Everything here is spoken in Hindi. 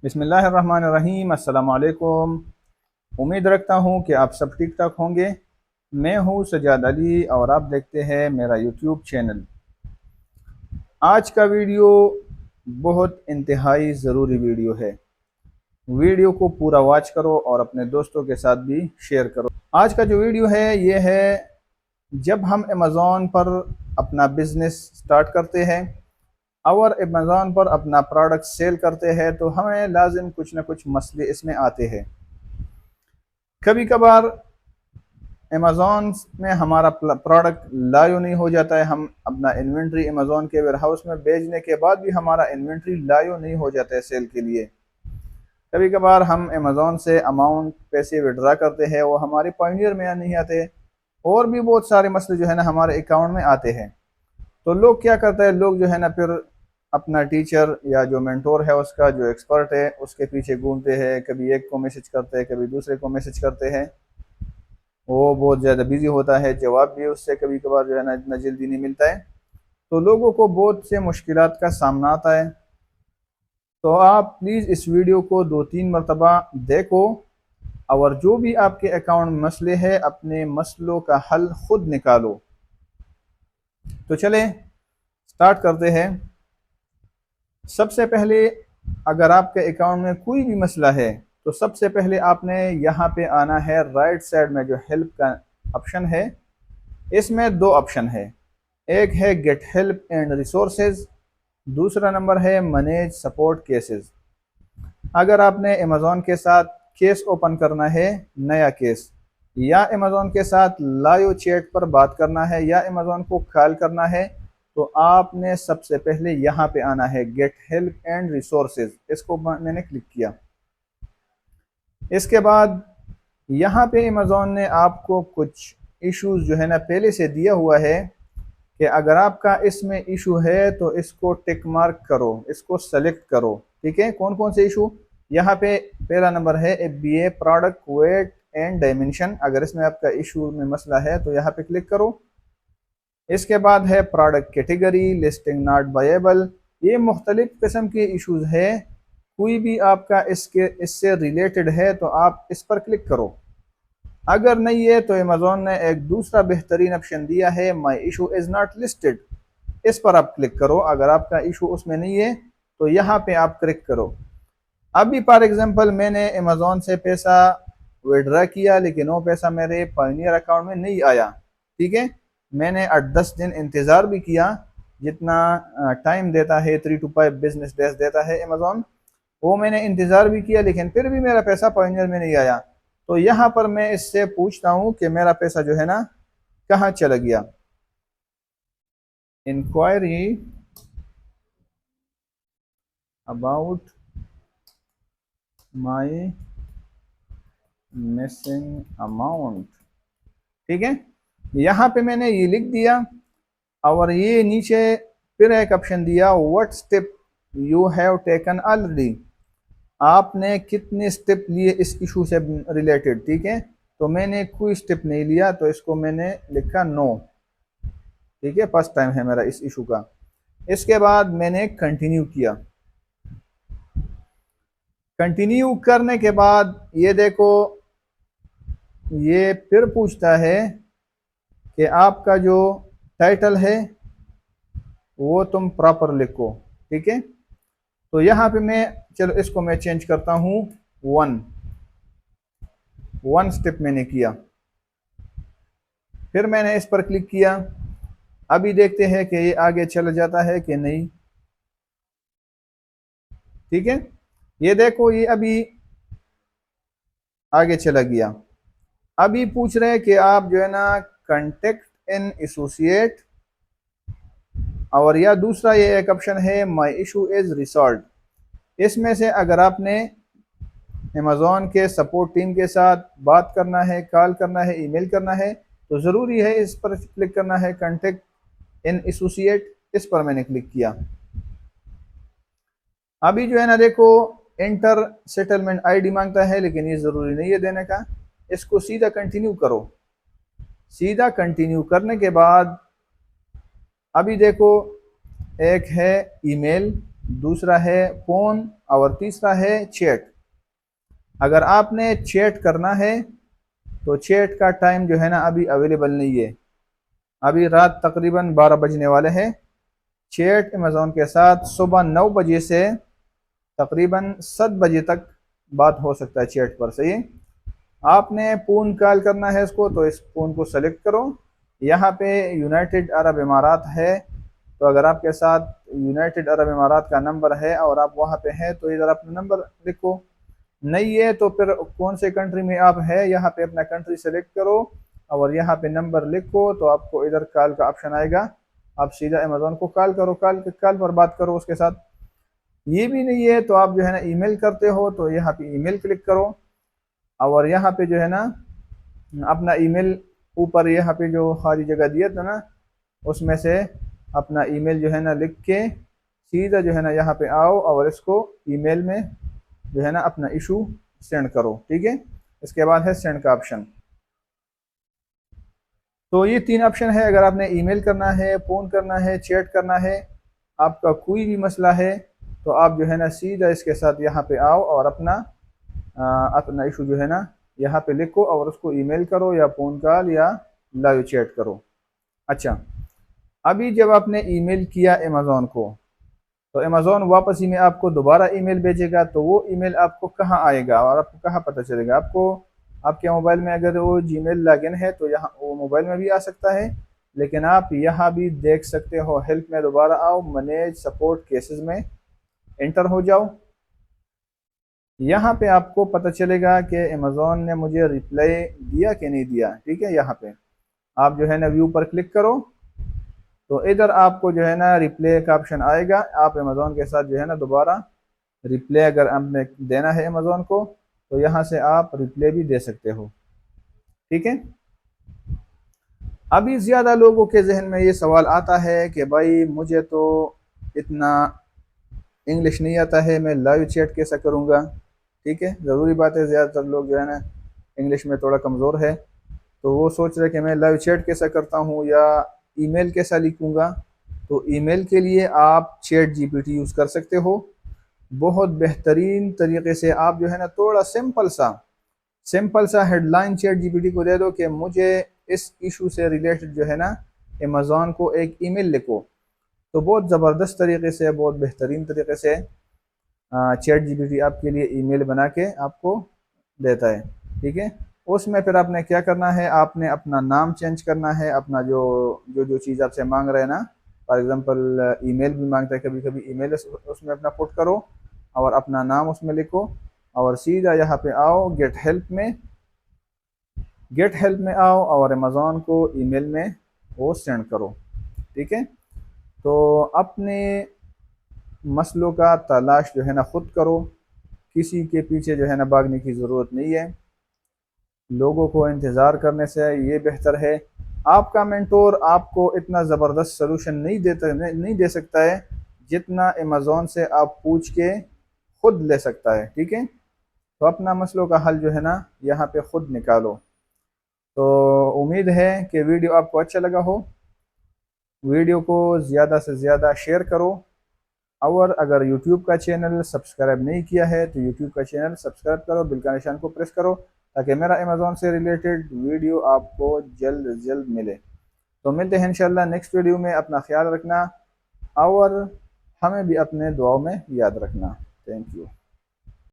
बिस्मिल्लाहिर्रहमानिर्रहीम। अस्सलाम वालेकुम। उम्मीद रखता हूँ कि आप सब ठीक ठाक होंगे। मैं हूँ सजाद अली और आप देखते हैं मेरा यूट्यूब चैनल। आज का वीडियो बहुत इंतहाई ज़रूरी वीडियो है। वीडियो को पूरा वॉच करो और अपने दोस्तों के साथ भी शेयर करो। आज का जो वीडियो है ये है, जब हम अमेज़ॉन पर अपना बिज़नेस स्टार्ट करते हैं और अमेज़ॉन पर अपना प्रोडक्ट सेल करते हैं तो हमें लाजिम कुछ ना कुछ मसले इसमें आते हैं। कभी कभार अमेज़ॉन में हमारा प्रोडक्ट लायो नहीं हो जाता है। हम अपना इन्वेंट्री अमेज़ॉन के वेयर हाउस में भेजने के बाद भी हमारा इन्वेंट्री लायो नहीं हो जाता है सेल के लिए। कभी कभार हम अमेज़ॉन से अमाउंट पैसे विड्रा करते हैं, वो हमारे पॉइंटर में नहीं आते। और भी बहुत सारे मसले जो है ना हमारे अकाउंट में आते हैं। तो लोग क्या करते हैं, लोग जो है ना फिर अपना टीचर या जो मेंटोर है उसका जो एक्सपर्ट है उसके पीछे घूमते हैं। कभी एक को मैसेज करते हैं, कभी दूसरे को मैसेज करते हैं। वो बहुत ज़्यादा बिजी होता है, जवाब भी उससे कभी कभार जो है ना इतना जल्दी नहीं मिलता है। तो लोगों को बहुत से मुश्किलात का सामना आता है। तो आप प्लीज़ इस वीडियो को 2-3 मरतबा देखो और जो भी आपके अकाउंट में मसले हैं अपने मसलों का हल खुद निकालो। तो चले स्टार्ट करते हैं। सबसे पहले अगर आपके अकाउंट में कोई भी मसला है तो सबसे पहले आपने यहाँ पे आना है। राइट साइड में जो हेल्प का ऑप्शन है इसमें दो ऑप्शन है। एक है गेट हेल्प एंड रिसोर्सेज, दूसरा नंबर है मैनेज सपोर्ट केसेस। अगर आपने अमेज़ॉन के साथ केस ओपन करना है, नया केस, या अमेज़ॉन के साथ लाइव चैट पर बात करना है, या अमेज़ॉन को कॉल करना है, तो आपने सबसे पहले यहाँ पे आना है गेट हेल्प एंड रिसोर्सेज। इसको मैंने क्लिक किया। इसके बाद यहाँ पे अमेज़ॉन ने आपको कुछ इश्यूज जो है ना पहले से दिया हुआ है कि अगर आपका इसमें इशू है तो इसको टिक मार्क करो, इसको सेलेक्ट करो। ठीक है, कौन कौन से इशू? यहाँ पे पहला नंबर है FBA product weight and dimension. अगर इसमें आपका इशू में मसला है तो यहाँ पे क्लिक करो। इसके बाद है प्रोडक्ट कैटेगरी, लिस्टिंग नॉट वायेबल। ये मुख्तलिफ किस्म के इशूज है, कोई भी आपका इससे रिलेटेड है तो आप इस पर क्लिक करो। अगर नहीं है तो अमेज़ॉन ने एक दूसरा बेहतरीन ऑप्शन दिया है, my issue is not listed. इस पर आप क्लिक करो। अगर आपका इशू उसमें नहीं है तो यहाँ पे आप क्लिक करो। अभी फॉर एग्जांपल मैंने अमेज़ॉन से पैसा विड्रा किया लेकिन वो पैसा मेरे पायनियर अकाउंट में नहीं आया। ठीक है, मैंने 8-10 दिन इंतज़ार भी किया, जितना टाइम देता है 3 to 5 बिजनेस डेज देता है अमेज़ॉन, वो मैंने इंतज़ार भी किया लेकिन फिर भी मेरा पैसा पायनियर में नहीं आया। तो यहाँ पर मैं इससे पूछता हूँ कि मेरा पैसा जो है ना कहाँ चला गया। Inquiry about my missing amount. ठीक है, यहाँ पे मैंने ये लिख दिया और ये नीचे फिर एक ऑप्शन दिया, what step you have taken already. आपने कितने स्टेप लिए इस इशू से रिलेटेड। ठीक है, तो मैंने कोई स्टेप नहीं लिया तो इसको मैंने लिखा नो। ठीक है, फर्स्ट टाइम है मेरा इस इशू का। इसके बाद मैंने कंटिन्यू किया। कंटिन्यू करने के बाद ये देखो, ये फिर पूछता है कि आपका जो टाइटल है वो तुम प्रॉपर लिखो। ठीक है, तो यहाँ पे मैं, चलो इसको मैं चेंज करता हूँ। वन स्टेप मैंने किया, फिर मैंने इस पर क्लिक किया। अभी देखते हैं कि ये आगे चल जाता है कि नहीं। ठीक है, ये देखो ये अभी आगे चला गया। अभी पूछ रहे हैं कि आप जो है ना कंटेक्ट इन एसोसिएट, और या दूसरा ये एक ऑप्शन है माई इशू इज रिसॉल्व। इसमें से अगर आपने अमेज़ॉन के सपोर्ट टीम के साथ बात करना है, कॉल करना है, ईमेल करना है, तो ज़रूरी है इस पर क्लिक करना है, कंटेक्ट इन एसोसिएट। इस पर मैंने क्लिक किया। अभी जो है ना देखो इंटर सेटलमेंट आईडी मांगता है लेकिन ये ज़रूरी नहीं है देने का। इसको सीधा कंटिन्यू करो। सीधा कंटिन्यू करने के बाद अभी देखो एक है ईमेल, दूसरा है फ़ोन और तीसरा है चैट। अगर आपने चैट करना है तो चैट का टाइम जो है ना अभी अवेलेबल नहीं है। अभी रात तकरीबन 12 बजने वाले हैं। चैट अमेज़ॉन के साथ सुबह 9 बजे से तकरीबन 7 बजे तक बात हो सकता है चैट पर। सही है। आपने फ़ोन कॉल करना है इसको, तो इस फ़ोन को सेलेक्ट करो। यहाँ पे यूनाइटेड अरब इमारात है, तो अगर आपके साथ यूनाइटेड अरब इमारात का नंबर है और आप वहाँ पे हैं तो इधर अपना नंबर लिखो। नहीं है तो फिर कौन से कंट्री में आप है यहाँ पे अपना कंट्री सेलेक्ट करो और यहाँ पे नंबर लिखो, तो आपको इधर कॉल का ऑप्शन आएगा। आप सीधा अमेज़ॉन को कॉल करो, कॉल पर बात करो उसके साथ। ये भी नहीं है तो आप जो है ना ईमेल करते हो तो यहाँ पे ईमेल क्लिक करो और यहाँ पे जो है ना अपना ईमेल ऊपर यहाँ पे जो खाली जगह दिया था ना उसमें से अपना ईमेल जो है ना लिख के सीधा जो है ना यहाँ पे आओ और इसको ईमेल में जो है ना अपना इशू सेंड करो। ठीक है। इसके बाद है सेंड का ऑप्शन। तो ये 3 ऑप्शन है। अगर आपने ईमेल करना है, फ़ोन करना है, चैट करना है, आपका कोई भी मसला है तो आप जो है ना सीधा इसके साथ यहाँ पे आओ और अपना इशू जो है ना यहाँ पे लिखो और उसको ईमेल करो या फ़ोन कॉल या लाइव चैट करो। अच्छा, अभी जब आपने ईमेल किया अमेज़ॉन को तो अमेज़ॉन वापस ही में आपको दोबारा ईमेल भेजेगा। तो वो ईमेल आपको कहाँ आएगा और आपको कहाँ पता चलेगा? आपको आपके मोबाइल में अगर वो जीमेल लॉगिन है तो यहाँ वो मोबाइल में भी आ सकता है, लेकिन आप यहाँ भी देख सकते हो। हेल्प में दोबारा आओ, मैनेज सपोर्ट केसेस में एंटर हो जाओ। यहाँ पे आपको पता चलेगा कि अमेज़ॉन ने मुझे रिप्लाई दिया कि नहीं दिया। ठीक है। यहाँ पे आप जो है ना व्यू पर क्लिक करो तो इधर आपको जो है ना रिप्लाई का ऑप्शन आएगा। आप अमेज़ॉन के साथ जो है ना दोबारा रिप्लाई अगर आपने देना है अमेज़ॉन को तो यहाँ से आप रिप्लाई भी दे सकते हो। ठीक है। अभी ज़्यादा लोगों के जहन में ये सवाल आता है कि भाई मुझे तो इतना इंग्लिश नहीं आता है, मैं लाइव चैट कैसा करूँगा? ठीक है, ज़रूरी बात है ज़्यादातर लोग जो है ना इंग्लिश में थोड़ा कमज़ोर है, तो वो सोच रहे कि मैं लाइव चैट कैसा करता हूँ या ईमेल कैसा लिखूँगा। तो ईमेल के लिए आप चैट जीपीटी यूज़ कर सकते हो। बहुत बेहतरीन तरीके से आप जो है ना थोड़ा सिंपल सा हेडलाइन चैट जीपीटी को दे दो कि मुझे इस इशू से रिलेटेड जो है ना अमेज़ॉन को एक ईमेल लिखो, तो बहुत ज़बरदस्त तरीके से, बहुत बेहतरीन तरीके से चैट जीपीटी आपके लिए ईमेल बना के आपको देता है। ठीक है। उसमें फिर आपने क्या करना है, आपने अपना नाम चेंज करना है, अपना जो जो जो चीज़ आपसे मांग रहे हैं ना, फॉर एग्जांपल ईमेल भी मांगता है कभी कभी, ईमेल उसमें अपना पुट करो और अपना नाम उसमें लिखो और सीधा यहाँ पे आओ गेट हेल्प में आओ और अमेज़ॉन को ईमेल में वो सेंड करो। ठीक है। तो अपने मसलों का तलाश जो है ना खुद करो, किसी के पीछे जो है ना भागने की ज़रूरत नहीं है। लोगों को इंतज़ार करने से ये बेहतर है। आपका मेंटोर आपको इतना ज़बरदस्त सलूशन नहीं दे सकता है जितना अमेज़ॉन से आप पूछ के खुद ले सकता है। ठीक है। तो अपना मसलों का हल जो है ना यहाँ पे खुद निकालो। तो उम्मीद है कि वीडियो आपको अच्छा लगा हो। वीडियो को ज़्यादा से ज़्यादा शेयर करो और अगर यूट्यूब का चैनल सब्सक्राइब नहीं किया है तो यूट्यूब का चैनल सब्सक्राइब करो, बिल का निशान को प्रेस करो ताकि मेरा अमेज़ॉन से रिलेटेड वीडियो आपको जल्द से जल्द मिले। तो मिलते हैं इंशाल्लाह नेक्स्ट वीडियो में। अपना ख्याल रखना और हमें भी अपने दुआओं में याद रखना। Thank you.